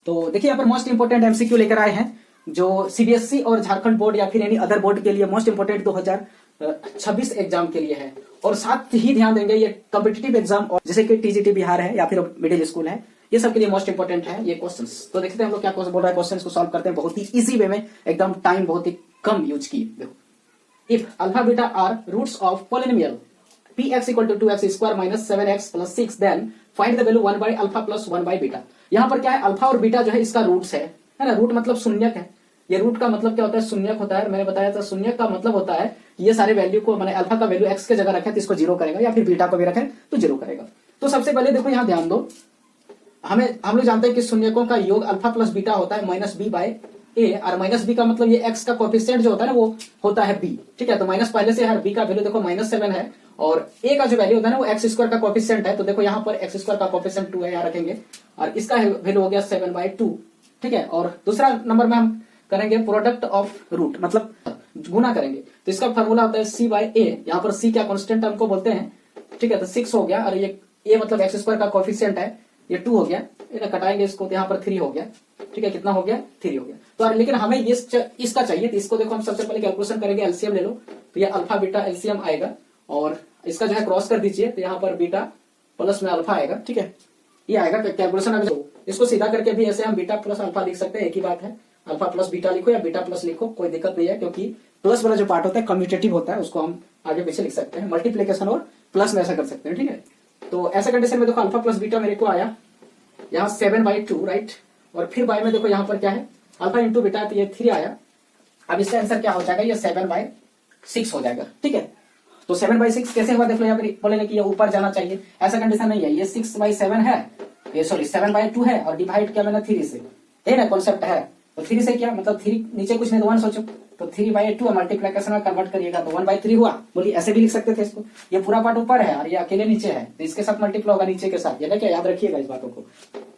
तो देखिए यहाँ पर मोस्ट इंपोर्टेंट एमसीक्यू लेकर आए हैं जो सीबीएसई और झारखंड बोर्ड या फिर एनी अदर बोर्ड के लिए मोस्ट इंपोर्टेंट 2026 एग्जाम के लिए है। और साथ ही ध्यान देंगे ये कॉम्पिटिटिव एग्जाम और जैसे कि टीजीटी बिहार है या फिर मिडिल स्कूल है, ये सब के लिए मोस्ट इंपोर्टेंट है ये क्वेश्चंस। तो देखते हैं हम लोग क्या बोल रहा है, क्वेश्चंस को सॉल्व करते हैं बहुत ही इजी वे में, एकदम टाइम बहुत ही कम यूज किए। देखो, if alpha beta are roots of polynomial px equal to 2x square minus 7x plus 6 then find the value 1 by alpha plus 1 by beta. यहाँ पर क्या है, अल्फा और बीटा जो है इसका रूट्स है ना। रूट मतलब शून्यक है। ये रूट का मतलब क्या होता है, शून्यक होता है। मैंने बताया था शून्यक का मतलब होता है कि ये सारे वैल्यू को मैंने अल्फा का वैल्यू x के जगह रखे तो इसको जीरो करेगा, या फिर बीटा को भी रखे तो जीरो करेगा। तो सबसे पहले देखो यहाँ ध्यान दो, हम लोग जानते हैं कि शून्यकों का योग अल्फा प्लस बीटा होता है माइनस बी बाय ए, और माइनस बी का मतलब ये x का कोएफिशिएंट जो होता है ना वो होता है b। ठीक है, तो माइनस पहले से है, b का वैल्यू देखो -7 है और a का जो वैल्यू होता है ना वो x स्क्वायर का कोएफिशिएंट है। तो देखो यहाँ पर x स्क्वायर का कोएफिशिएंट 2 है, यहाँ रखेंगे और इसका वैल्यू हो गया 7/2। ठीक है, और दूसरा नंबर में हम करेंगे प्रोडक्ट ऑफ रूट, मतलब गुना करेंगे। तो इसका फॉर्मूला होता है c बाय a, यहाँ पर c क्या कांस्टेंट टर्म को बोलते हैं। ठीक है, तो 6 हो गया और ये a मतलब x स्क्वायर का कोएफिशिएंट है, ये 2 हो गया, कटाएंगे इसको तो यहाँ पर 3 हो गया। ठीक है, कितना हो गया, 3 हो गया। तो लेकिन हमें इसका चाहिए, तो इसको देखो हम सबसे पहले कैलकुलेशन करेंगे, एलसीएम ले लो। तो ये अल्फा बीटा एलसीएम आएगा और इसका जो है क्रॉस कर दीजिए, तो यहाँ पर बीटा प्लस में अल्फा आएगा। ठीक है, ये आएगा कैलकुलेशन। अगर इसको सीधा करके भी ऐसे हम बीटा प्लस अल्फा लिख सकते हैं, एक ही बात है। अल्फा प्लस बीटा लिखो या बीटा प्लस लिखो, कोई दिक्कत नहीं है, क्योंकि प्लस वाला जो पार्ट होता है कम्यूटेटिव होता है, उसको हम आगे पीछे लिख सकते हैं। मल्टीप्लीकेशन और प्लस में ऐसा कर सकते हैं। ठीक है, तो ऐसा कंडीशन में देखो अल्फा प्लस बीटा मेरे को आया यहाँ 7/2, राइट। और फिर बाय में देखो यहाँ पर क्या है, अल्फा इंटू बीटा, तो ये 3 आया। अब इसका आंसर क्या हो जाएगा, ये 7/6 हो जाएगा। ठीक है, तो 7/6 कैसे हुआ, देख लो यहाँ पर बोलेंगे कि ये ऊपर जाना चाहिए, ऐसा कंडीशन नहीं है। ये 6/7 है, ये सॉरी 7/2 है और डिवाइड किया मैंने 3 से, है ना, कॉन्सेप्ट है। तो 3 से क्या मतलब, 3 नीचे कुछ नहीं तो 1 सोचो, तो 3/2 मल्टीप्लीकेशन में कन्वर्ट करिएगा तो 1/3 हुआ। बोलिए ऐसे भी लिख सकते थे इसको, ये पूरा पार्ट ऊपर है और ये अकेले नीचे है, तो इसके साथ मल्टीप्लाई होगा नीचे के साथ। ये क्या याद रखिएगा इस बातों को,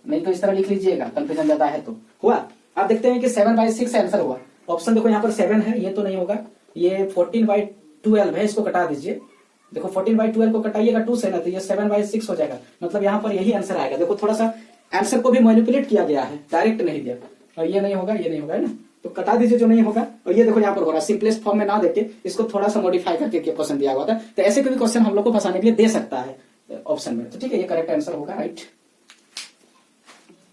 नहीं तो इस तरह लिख लीजिएगा, कंफ्यूजन ज्यादा है तो। हुआ, आप देखते हैं कि 7/6 आंसर हुआ। ऑप्शन देखो यहाँ पर 7 है, ये तो नहीं होगा। ये 14/12 है, इसको कटा दीजिए। देखो 14/12 को कटाइएगा 2 से ना, तो ये 7/6 हो जाएगा। मतलब यहाँ पर यही आंसर आएगा। देखो थोड़ा सा आंसर को भी मैनिपुलेट किया गया है, डायरेक्ट नहीं दिया। और ये नहीं होगा, ये नहीं होगा, है ना, तो कटा दीजिए जो नहीं होगा। और ये देखो यहाँ पर हो रहा है, सिंपलेस्ट फॉर्म में ना देके इसको थोड़ा सा मॉडिफाई करके क्वेश्चन दिया हुआ था। तो ऐसे कोई क्वेश्चन हम लोग को फंसाने के लिए दे सकता है ऑप्शन में। तो ठीक है, ये करेक्ट आंसर होगा, राइट।